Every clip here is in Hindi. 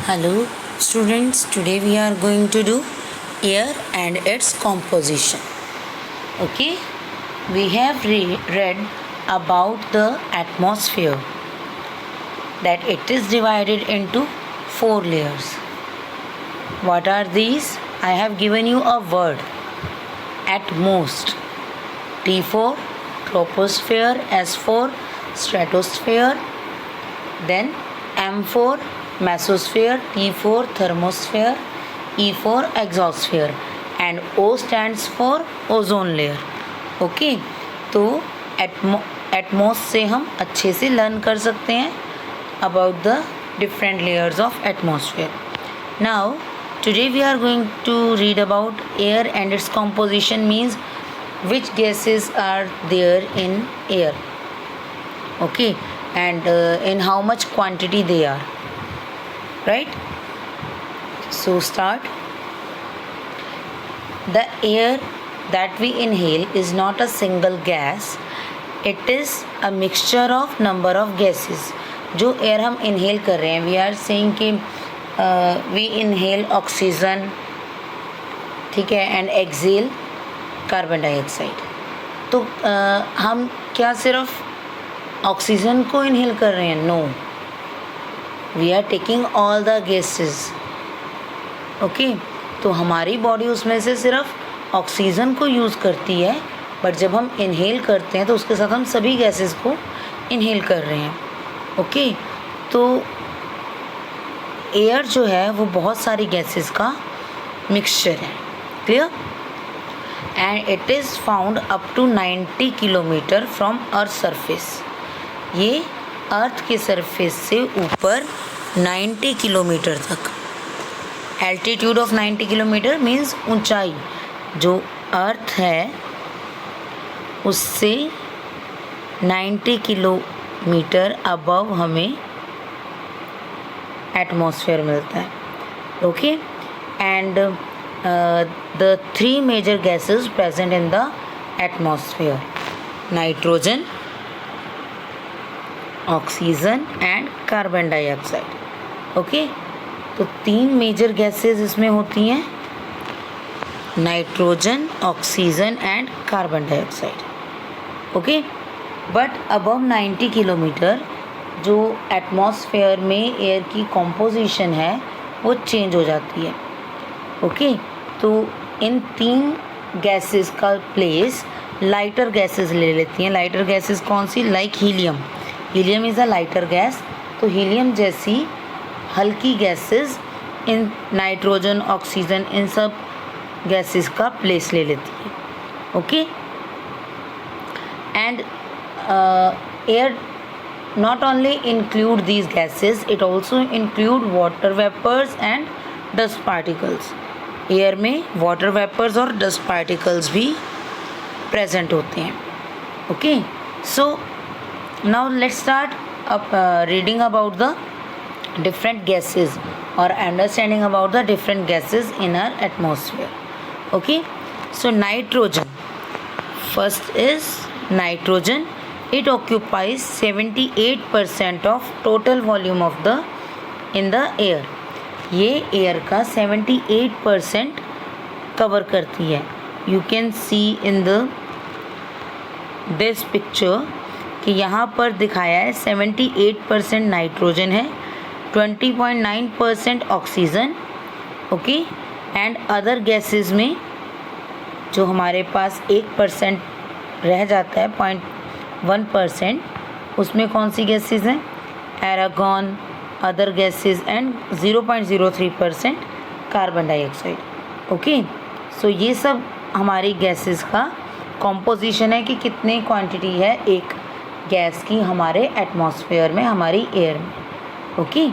Hello students, today we are going to do air and its composition. Okay, we have read about the atmosphere, that it is divided into 4 layers. What are these? I have given you a word, atmost. T4 troposphere, S4 stratosphere, then M4 mesosphere, T4 thermosphere, E4 exosphere and O stands for ozone layer. Okay, तो एटमॉस से हम अच्छे से लर्न कर सकते हैं about the different layers of atmosphere. Now today we are going to read about air and its composition, means which gases are there in air, okay, and in how much quantity they are, right? So start. The air that we inhale is not a single gas, it is a mixture of number of gases. जो एयर हम इनहेल कर रहे हैं, वी आर सेइंग कि वी इनहेल ऑक्सीजन, ठीक है, एंड एक्सेल कार्बन डाइऑक्साइड. तो हम क्या सिर्फ ऑक्सीजन को इनहेल कर रहे हैं? No, we are taking all the gases. Okay, तो हमारी बॉडी उसमें से सिर्फ ऑक्सीजन को यूज़ करती है, बट जब हम इनहेल करते हैं तो उसके साथ हम सभी गैसेस को इनहेल कर रहे हैं. ओके, तो एयर जो है वो बहुत सारी गैसेस का मिक्सचर है. Clear? And it is found up to 90 kilometre from earth surface. ये अर्थ के सरफेस से ऊपर 90 किलोमीटर तक. एल्टीट्यूड ऑफ 90 किलोमीटर मीन्स ऊंचाई, जो अर्थ है उससे 90 किलोमीटर अबव हमें एटमॉस्फेयर मिलता है. Okay, and the 3 major gases present in the atmosphere: nitrogen, oxygen and carbon dioxide. Okay, तो 3 मेजर गैसेस इसमें होती हैं, nitrogen, oxygen and carbon dioxide. Okay, but above 90 kilometre जो एटमॉस्फेयर में एयर की कॉम्पोजिशन है वो चेंज हो जाती है. ओके, तो इन 3 गैसेस का प्लेस लाइटर गैसेस ले लेती हैं. लाइटर गैसेस कौन सी? Like helium. Helium is a lighter gas. तो हीलियम जैसी हल्की गैसेस इन नाइट्रोजन, ऑक्सीजन, इन सब गैसेस का प्लेस ले लेती है. Okay, and air not only include these gases, it also include water vapors and dust particles. Air में water vapors और dust particles भी present होते हैं. Okay, so now let's start reading about the different gases or understanding about the different gases in our atmosphere. Okay, so nitrogen. First is nitrogen. It occupies 78% of total volume of the in the air. ये एयर का 78% कवर करती है. You can see in the this picture कि यहाँ पर दिखाया है 78% नाइट्रोजन है, 20.9% oxygen. Okay, and other gases में जो हमारे पास 1% रह जाता है, 0.1%, उसमें कौन सी गैसेस हैं? Argon, other gases and 0.03% carbon dioxide. Okay, so ये सब हमारी गैसेस का कॉम्पोजिशन है कि कितने क्वांटिटी है एक गैस की हमारे एटमॉस्फेयर में, हमारी एयर में. Okay,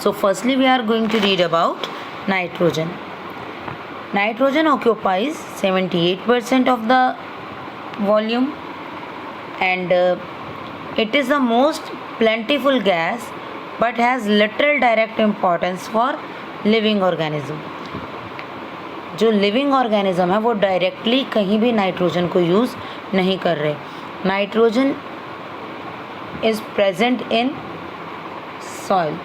so firstly we are going to read about nitrogen. Nitrogen occupies 78% of the volume and it is the most plentiful gas but has little direct importance for living organism. जो लिविंग ऑर्गेनिज्म है वो डायरेक्टली कहीं भी नाइट्रोजन को यूज़ नहीं कर रहे. Nitrogen is present in soil.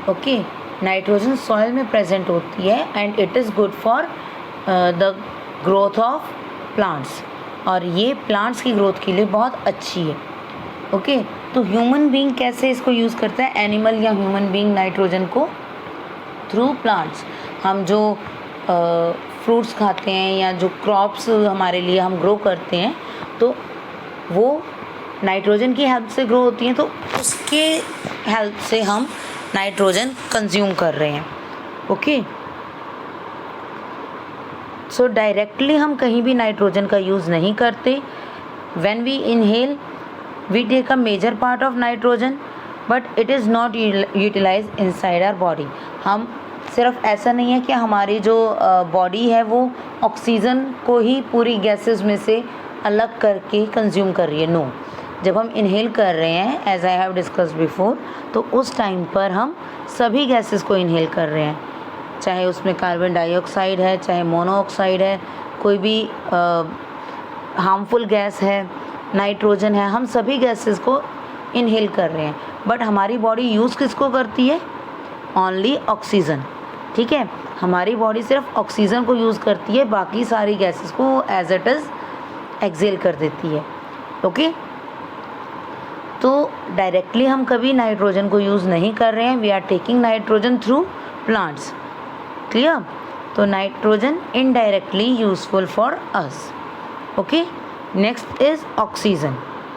Okay, nitrogen soil में प्रेजेंट होती है and it is good for the growth of plants, और ये प्लांट्स की ग्रोथ के लिए बहुत अच्छी है। ओके, तो ह्यूमन बीइंग कैसे इसको यूज़ करता है, एनिमल या ह्यूमन बीइंग नाइट्रोजन को थ्रू प्लांट्स। हम जो फ्रूट्स खाते हैं या जो क्रॉप्स हमारे लिए हम ग्रो करते हैं तो वो नाइट्रोजन की हेल्प से ग्रो होती हैं, तो उसके हेल्प से हम नाइट्रोजन कंज्यूम कर रहे हैं। ओके, सो डायरेक्टली हम कहीं भी नाइट्रोजन का यूज़ नहीं करते। When we inhale we take a major part of nitrogen but it is not utilise inside our body. हम सिर्फ ऐसा नहीं है कि हमारी जो बॉडी है वो ऑक्सीजन को ही पूरी गैसेस में से अलग करके कंज्यूम कर रही है। नो, जब हम इनहेल कर रहे हैं as I have discussed before, तो उस टाइम पर हम सभी गैसेस को इनहेल कर रहे हैं, चाहे उसमें कार्बन डाइऑक्साइड है, चाहे मोनोऑक्साइड है, कोई भी हार्मफुल गैस है, नाइट्रोजन है, हम सभी गैसेस को इनहेल कर रहे हैं। बट हमारी बॉडी यूज़ किसको करती है, ओनली ऑक्सीजन। ठीक है, हमारी बॉडी सिर्फ ऑक्सीजन को यूज़ करती है, बाकी सारी गैसेस को एज इट इज़ एक्सेल कर देती है। ओके, तो डायरेक्टली हम कभी नाइट्रोजन को यूज़ नहीं कर रहे हैं, we are taking nitrogen through plants. Clear, तो nitrogen indirectly useful for us. Okay, next is oxygen.